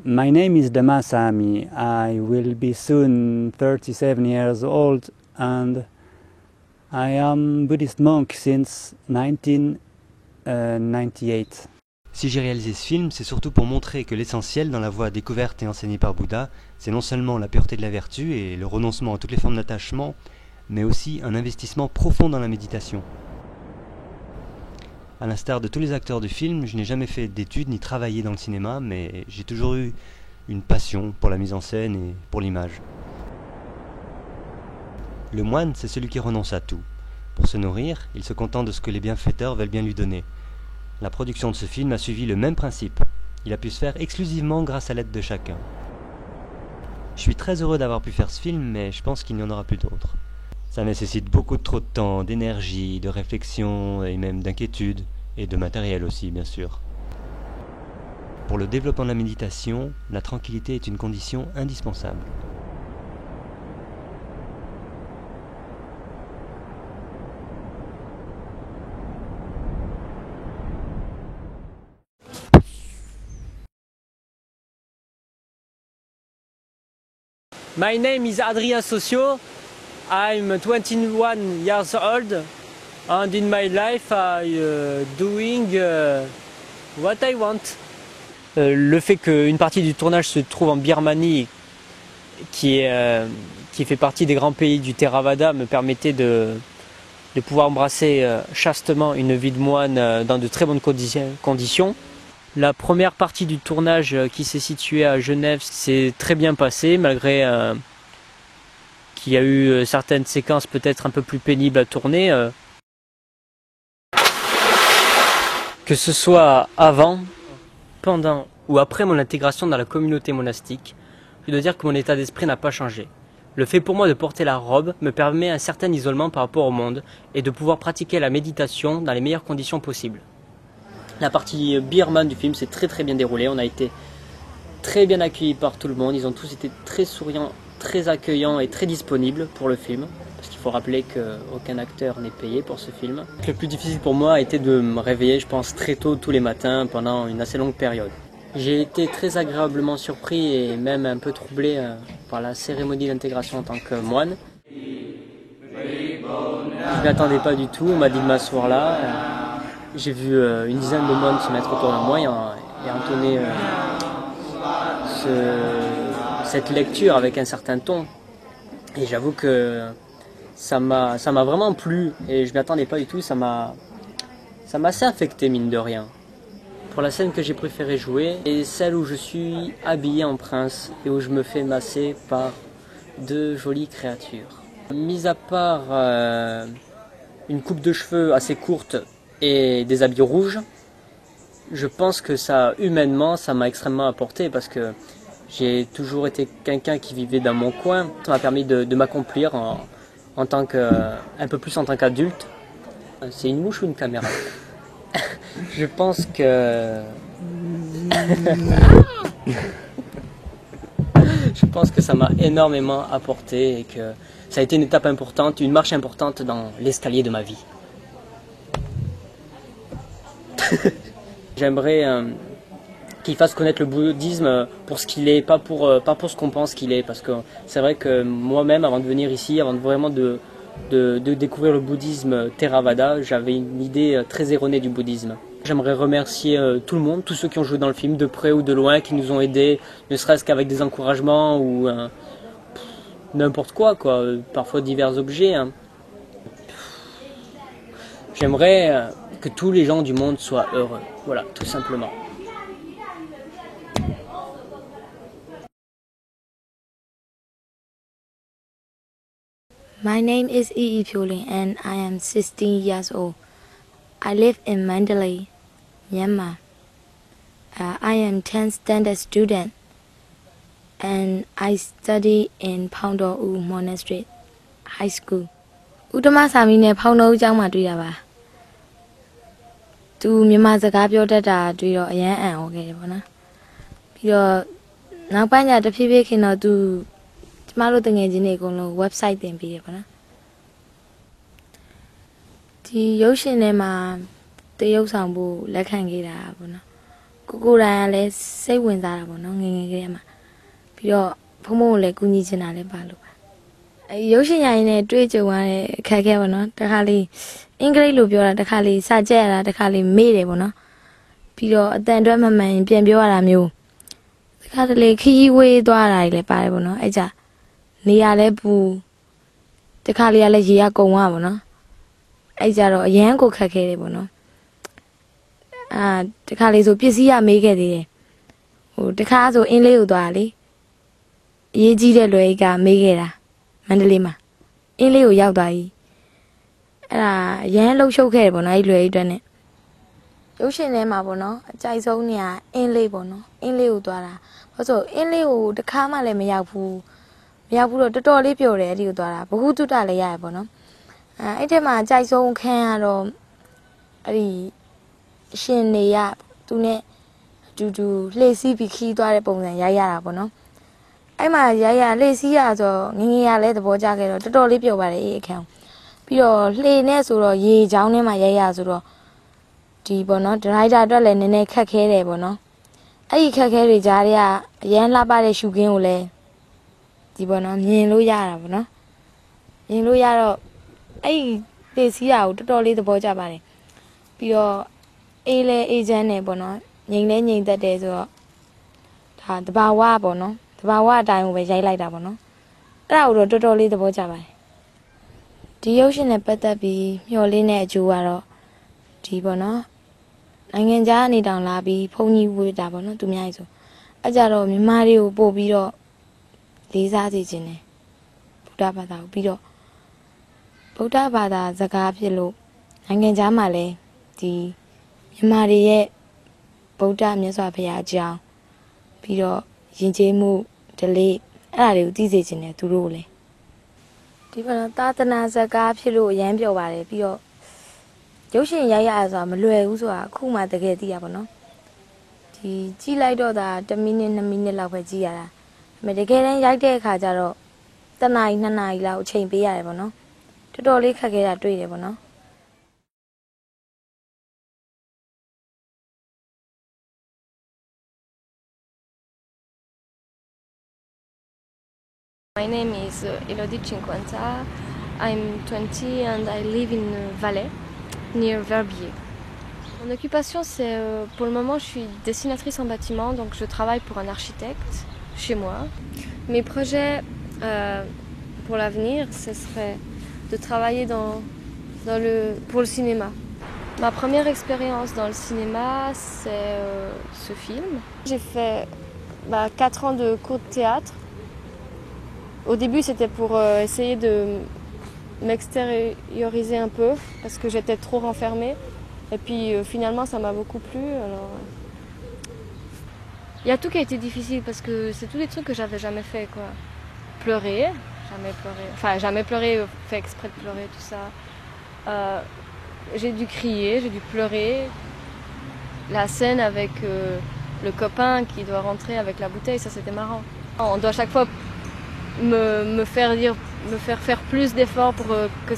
My name is Damas Ami. I will be soon 37 years old and I am Buddhist monk since 1998. Si j'ai réalisé ce film, c'est surtout pour montrer que l'essentiel dans la voie découverte et enseignée par Bouddha, c'est non seulement la pureté de la vertu et le renoncement à toutes les formes d'attachement, mais aussi un investissement profond dans la méditation. À l'instar de tous les acteurs du film, je n'ai jamais fait d'études ni travaillé dans le cinéma, mais j'ai toujours eu une passion pour la mise en scène et pour l'image. Le moine, c'est celui qui renonce à tout. Pour se nourrir, il se contente de ce que les bienfaiteurs veulent bien lui donner. La production de ce film a suivi le même principe. Il a pu se faire exclusivement grâce à l'aide de chacun. Je suis très heureux d'avoir pu faire ce film, mais je pense qu'il n'y en aura plus d'autres. Ça nécessite beaucoup trop de temps, d'énergie, de réflexion et même d'inquiétude, et de matériel aussi, bien sûr. Pour le développement de la méditation, la tranquillité est une condition indispensable. My name is Adrien Socio. I'm 21 years old and in my life I doing what I want. Le fait qu'une partie du tournage se trouve en Birmanie, qui fait partie des grands pays du Theravada, me permettait de pouvoir embrasser chastement une vie de moine dans de très bonnes conditions. La première partie du tournage qui s'est située à Genève s'est très bien passée, malgré qu'il y a eu certaines séquences peut-être un peu plus pénibles à tourner. Que ce soit avant, pendant ou après mon intégration dans la communauté monastique, je dois dire que mon état d'esprit n'a pas changé. Le fait pour moi de porter la robe me permet un certain isolement par rapport au monde et de pouvoir pratiquer la méditation dans les meilleures conditions possibles. La partie birmane du film s'est très bien déroulée, on a été très bien accueillis par tout le monde, ils ont tous été très souriants, très accueillants et très disponibles pour le film, parce qu'il faut rappeler qu'aucun acteur n'est payé pour ce film. Le plus difficile pour moi a été de me réveiller, je pense, très tôt tous les matins pendant une assez longue période. J'ai été très agréablement surpris et même un peu troublé par la cérémonie d'intégration en tant que moine. Je ne m'attendais pas du tout, on m'a dit de m'asseoir là. J'ai vu une dizaine de moines se mettre autour de moi et entonner cette lecture avec un certain ton. Et j'avoue que ça m'a vraiment plu et je ne m'y attendais pas du tout, ça m'a assez affecté mine de rien. Pour la scène que j'ai préféré jouer, c'est celle où je suis habillé en prince et où je me fais masser par deux jolies créatures. Mis à part une coupe de cheveux assez courte et des habits rouges, je pense que ça, humainement, ça m'a extrêmement apporté parce que j'ai toujours été quelqu'un qui vivait dans mon coin. Ça m'a permis de m'accomplir un peu plus en tant qu'adulte. C'est une mouche ou une caméra? Je pense que... Je pense que ça m'a énormément apporté et que ça a été une étape importante, une marche importante dans l'escalier de ma vie. J'aimerais qu'il fasse connaître le bouddhisme pour ce qu'il est, pas pour ce qu'on pense qu'il est. Parce que c'est vrai que moi-même, avant de venir ici, avant de vraiment de découvrir le bouddhisme Theravada, j'avais une idée très erronée du bouddhisme. J'aimerais remercier tout le monde, tous ceux qui ont joué dans le film, de près ou de loin, qui nous ont aidés, ne serait-ce qu'avec des encouragements ou n'importe quoi, parfois divers objets. Hein. J'aimerais que tous les gens du monde soient heureux, voilà, tout simplement. My name is Yi Pyoling and I am 16 years old. I live in Mandalay, Myanmar. I am 10th standard student and I study in Phongdo U Monastery High School. Udama Sami ne Phongdo U ကျောင်းမှာတွေ့တာပါသူမြန်မာစကားပြောတတ်တာတွေ့တော့အရန်အံ့ဩခဲ့တယ်ပေါ့နော်ပြီးတော့နောက်ပိုင်းကျတဖြည်းဖြည်းခင်တော့သူကျမတို့တငယ်ချင်းတွေအကုန်လုံး website တင်ပေးတယ်ပေါ့နော်ဒီရုပ်ရှင်ထဲမှာတရုပ်ဆောင်ဖို့လက်ခံခဲ့တာပေါ့နော် ကိုယ်တိုင်ကလည်းစိတ်ဝင်စားတာပေါ့နော်ငယ်ငယ်ကလေးမှာပြီးတော့ဖုံဖုံကိုလည်းကူညီချင်တာလည်းပါလို့ပါရုပ်ရှင်ရိုင်းနဲ့တွေ့ကြုံရတဲ့အခက်အခဲပေါ့နော်တခါလေးအင်္ဂလိပ်လိုပြောတာတခါလေးစာကြက်ရတာတခါလေးမေ့တယ်ပေါ့နော်ပြီးတော့အတန်အတွက်မမှန်ပြန်ပြောရတာမျိုးတခါတလေခီးဝေးသွားတာတွေလည်းပါတယ်ပေါ့နော်အဲ့ကြနေရလဲပူတခါလေးကလည်းရေရကုန်သွားပေါ့နော်အဲ့ကြတော့အရန်ကိုခက်ခဲတယ်ပေါ့နော်တခါလေးဆိုပစ္စည်းရမေးခဲ့သေးတယ်ဟိုတခါဆိုအင်းလေးကိုသွားလေအရေးကြီးတဲ့လွယ်ကြီးကမေးခဲ့တာမန္တလေးမှာအင်းလေးကိုရောက်သွားပြီအဲ့ဒါရမ်းလှုပ်ရှုပ်ခဲ့တယ်ပေါ့နော်အဲ့လွယ်ကြီးအတွက်နဲ့ရုပ်ရှင်ထဲမှာပေါ့နော်အကြိုက်ဆုံးနေရအင်းလေးပေါ့နော်အင်းလေးကိုသွားတာဘာလို့ဆိုအင်းလေးကိုတခါမှလည်းမရောက်ဘူးတော့တော်တော်လေးပျော်တယ်အဲ့ဒီကိုသွားတာဘ who တုတလည်းရတယ်ပေါ့နော်အဲ့ထဲမှာအကြိုက်ဆုံးခန်းကတော့အဲ့ဒီရှင်နေရသူနဲ့အတူတူလှည့်စီးပြီးခီးသွားတဲ့ပုံစံရိုက်ရတာပေါ့နော်အဲ့မှာရိုက်ရလှည့်စီးရဆိုငငယ်ရလဲသဘောကျခဲ့တော့တော်တော်လေးပျော်ပါတယ်အဲ့အခန်းပြီးတော့လှေနဲ့ဆိုတော့ရေချောင်းထဲမှာရိုက်ရဆိုတော့ဒီပေါ့နော်ဒရိုက်တာအတွက်လည်းနည်းနည်းခက်ခဲတယ်ပေါ့နော်အဲ့ဒီခက်ခဲတွေကြားထဲကအရန်လှပတဲ့ရှူခင်းကိုလည်းဒီပေါ့နော်မြင်လို့ရတာပေါ့နော်မြင်လို့ရတော့အဲ့ဒီလှေစီးတာကိုတော်တော်လေးသဘောကျပါတယ်ပြီးတော့အေးလဲအေးချမ်းတယ်ပေါ့နော်ငြိမ်လဲငြိမ်သက်တယ်ဆိုတော့ဒါတဘာဝပေါ့နော်တဘာဝအတိုင်းကိုပဲရိုက်လိုက်တာပေါ့နော်အဲ့ဒါကိုတော့တော်တော်လေးသဘောကျပါတယ်ဒီရုပ်ရှင်နဲ့ပတ်သက်ပြီးမျှော်လင့်တဲ့အကျိုးကတော့ဒီပေါ့နော်နိုင်ငံခြားအနေတောင်လာပြီးဘုန်းကြီးဝေးတာပေါ့နော်သူများကြီးဆိုအဲ့ကြတော့မြန်မာတွေကိုပို့ပြီးတော့လေးစားစေခြင်းတယ်ဗုဒ္ဓဘာသာကိုပြီးတော့ဗုဒ္ဓဘာသာစကားဖြစ်လို့နိုင်ငံခြားမှာလည်းဒီမြန်မာတွေရဲ့ဗုဒ္ဓမြတ်စွာဘုရားအကြောင်းပြီးတော့ယဉ်ကျေးမှုဓလေ့အဲ့ဒါတွေကိုသိစေခြင်းတယ်သူတို့ကိုလည်းဒီမှာသာသနာစကားဖြစ်လို့အရန်ပြောပါတယ်ပြီးတော့ရုပ်ရှင်ရိုက်ရဆိုတာမလွယ်ဘူးဆိုတာအခုမှတကယ်သိရပါတော့ဒီကြည့်လိုက်တော့ဒါ1မိနစ်2မိနစ်လောက်ပဲကြည့်ရတာဒါပေမဲ့တကယ်တမ်းရိုက်တဲ့အခါကျတော့1နာရီ2နာရီလောက်အချိန်ပေးရတယ်ပေါ့နော်တော်တော်လေးခက်ခဲတာတွေ့တယ်ပေါ့နော်My name is Elodie Cinquanta. I'm 20 and I live in Valais, near Verbier. Mon occupation, c'est pour le moment, je suis dessinatrice en bâtiment, donc je travaille pour un architecte chez moi. Mes projets pour l'avenir, ce serait de travailler pour le cinéma. Ma première expérience dans le cinéma, c'est ce film. J'ai fait 4 ans de cours de théâtre. Au début, c'était pour essayer de m'extérioriser un peu, parce que j'étais trop renfermée. Et puis finalement, ça m'a beaucoup plu. Alors... Il y a tout qui a été difficile, parce que c'est tous des trucs que j'avais jamais fait, quoi. Pleurer, jamais pleuré. Enfin, jamais pleuré, fait exprès de pleurer, tout ça. J'ai dû crier, j'ai dû pleurer. La scène avec le copain qui doit rentrer avec la bouteille, ça c'était marrant. On doit chaque fois me faire faire plus d'efforts pour que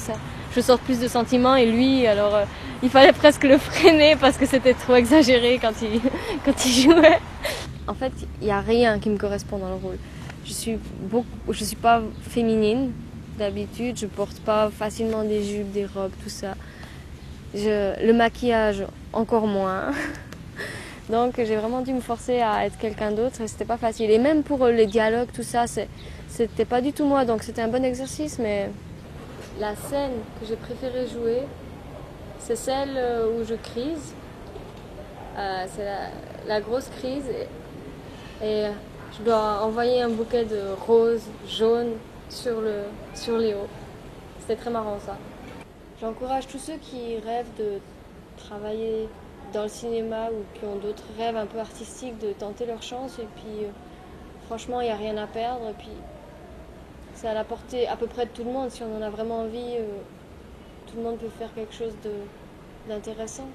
je sorte plus de sentiments, et lui, alors il fallait presque le freiner parce que c'était trop exagéré quand il jouait. En fait, il n'y a rien qui me correspond dans le rôle. Je suis pas féminine d'habitude, je porte pas facilement des jupes, des robes, tout ça. Le maquillage, encore moins. Donc j'ai vraiment dû me forcer à être quelqu'un d'autre et c'était pas facile. Et même pour les dialogues, tout ça, c'était pas du tout moi, donc c'était un bon exercice. Mais la scène que j'ai préféré jouer, c'est celle où je crise. C'est la grosse crise et je dois envoyer un bouquet de roses jaunes sur Léo. C'était très marrant ça. J'encourage tous ceux qui rêvent de travailler dans le cinéma ou qui ont d'autres rêves un peu artistiques de tenter leur chance. Et puis franchement, il n'y a rien à perdre. Et puis c'est à la portée à peu près de tout le monde. Si on en a vraiment envie, tout le monde peut faire quelque chose d'intéressant.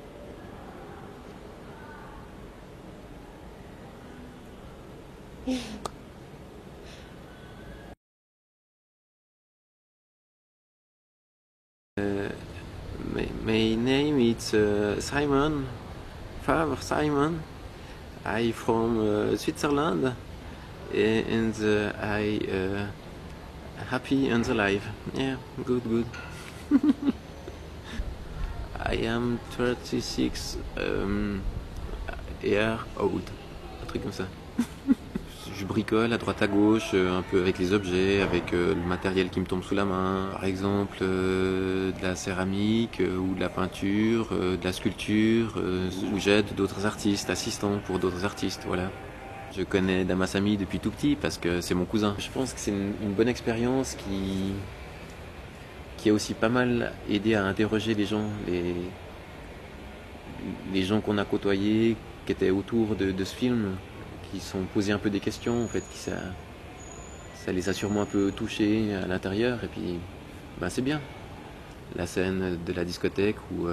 My name is Simon, Father Simon. I from Switzerland, and I happy and alive. Yeah, good, good. I am 36 years old, un truc comme ça. Je bricole à droite à gauche, un peu avec les objets, avec le matériel qui me tombe sous la main. Par exemple, de la céramique ou de la peinture, de la sculpture, où j'aide d'autres artistes, assistants pour d'autres artistes, voilà. Je connais Damas Ami depuis tout petit parce que c'est mon cousin. Je pense que c'est une bonne expérience qui a aussi pas mal aidé à interroger les gens, les gens qu'on a côtoyés, qui étaient autour de ce film, qui sont posés un peu des questions, en fait, ça les a sûrement un peu touchés à l'intérieur, et puis ben c'est bien. La scène de la discothèque où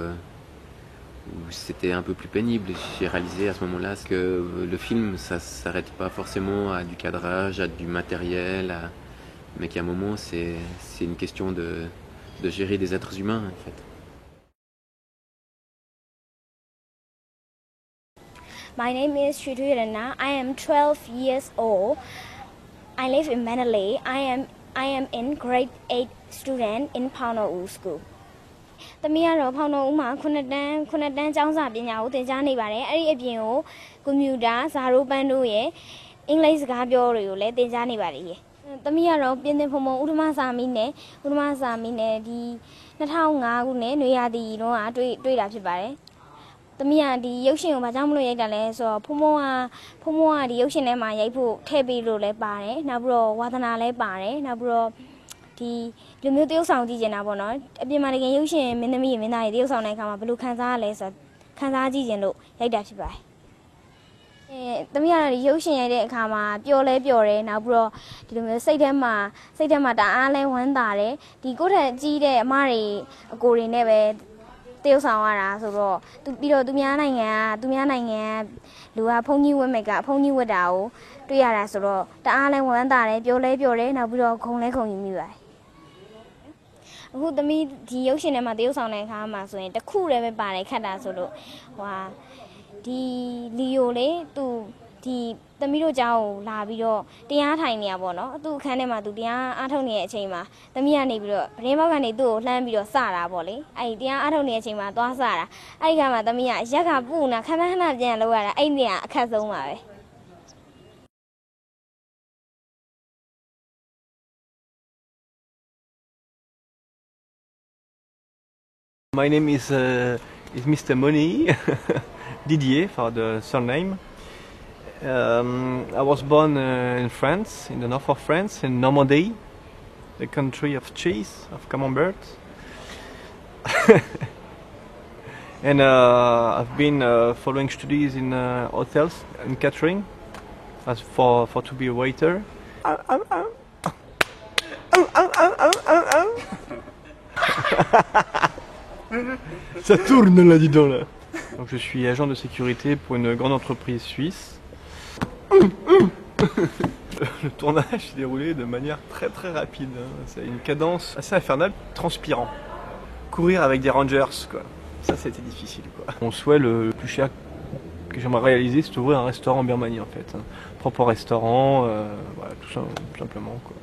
c'était un peu plus pénible, j'ai réalisé à ce moment-là que le film, ça s'arrête pas forcément à du cadrage, à du matériel, mais qu'à un moment, c'est une question de gérer des êtres humains, en fait. My name is Shridharana. I am 12 years old. I live in Mandalay. I am in grade 8 student in Pauno School. သမီးကတော့ဖောင်တော်ဦးမှာ9တန်းကျောင်းစာပညာကိုသင်ကြားနေပါတယ်အဲ့ဒီအပြင်ကိုကွန်ပျူတာဇာရိုးပန်းတို့ရဲ့အင်္ဂလိပ်စကားပြောတွေကိုလည်းသင်ကြားနေပါတယ်သမီးကတော့ပြင်သင်ဖုံဖုံဥထမစာမီနဲ့ဒီ2005ခုနှစ်နွေရာသီတုန်းကတွေ့တာဖြစ်ပါတယ်သမီးကဒီရုပ်ရှင်ကိုဘာကြောင့်မလို့ရိုက်တာလဲဆိုတော့ဖုံဖုံကဒီရုပ်ရှင်ထဲမှာရိုက်ဖို့ထည့်ပေးလို့လည်းပါတယ်နောက်ပြီးတော့ဝါသနာလည်းပါတယ်နောက်ပြီးတော့ဒီလူမျိုးတရုပ်ဆောင်ကြည့်နေတာပေါ့နော်အပြင်မှာတကယ်ရုပ်ရှင်မင်းသမီးမင်းသားတွေတရုပ်ဆောင်တဲ့အခါမှာဘယ်လိုခံစားရလဲဆိုတော့ခံစားကြည့်ခြင်းလို့ရိုက်တာဖြစ်ပါတယ်သမီးကတော့ဒီရုပ်ရှင်ရိုက်တဲ့အခါမှာပျော်တယ်နောက်ပြီးတော့ဒီလိုမျိုးစိတ်ထဲမှာတအားလဲဝမ်းသာတယ်ဒီကိုယ့်ထက်ကြီးတဲ့အမတွေအကိုတွေနဲ့ပဲတရုပ်ဆောင်ရတာဆိုတော့ပြီးတော့သူများနိုင်ငံလူကဖုန်ကြီးဝတ်မယ်ကဖုန်ကြီးဝတ်တာကိုတွေ့ရတာဆိုတော့တအားလဲဝမ်းသာတယ်ပျော်တယ်နောက်ပြီးတော့ခုံယူမိပါတယ်အခုသမီးဒီရုပ်ရှင်ထဲမှာတရုပ်ဆောင်တဲ့အခါမှာဆိုရင်တစ်ခုတည်းပဲပါတယ်ခတ်တာဆိုလို့ဒီလီယိုလေသူဒီသမီးတို့เจ้าကိုလာပြီးတော့တရားထိုင်နေရပါတော့သူ့အခန်းထဲမှာသူတရားအားထုတ်နေတဲ့အချိန်မှာသမီးကနေပြီးတော့ဗရင်ဘောက်ကနေသူ့ကိုလှမ်းပြီးတော့စတာပေါ့လေအဲ့ဒီတရားအားထုတ်နေတဲ့အချိန်မှာသွားစတာအဲ့ဒီကမှသမီးကရက်ကပူနာခဏပြန်လောက်ရတာအဲ့ဒီကအခက်ဆုံးပါပဲMy name is Mr. Money, Didier for the surname. I was born in France, in the north of France, in Normandy, the country of cheese, of camembert. And I've been following studies in hotels and catering, as for to be a waiter. Ça tourne là, dis donc là. Donc je suis agent de sécurité pour une grande entreprise suisse. Le tournage s'est déroulé de manière très rapide. C'est une cadence assez infernale, transpirant. Courir avec des rangers, quoi. Ça, c'était difficile, quoi. Mon souhait le plus cher que j'aimerais réaliser, c'est d'ouvrir un restaurant en Birmanie, en fait. Propre restaurant, voilà, tout simplement, quoi.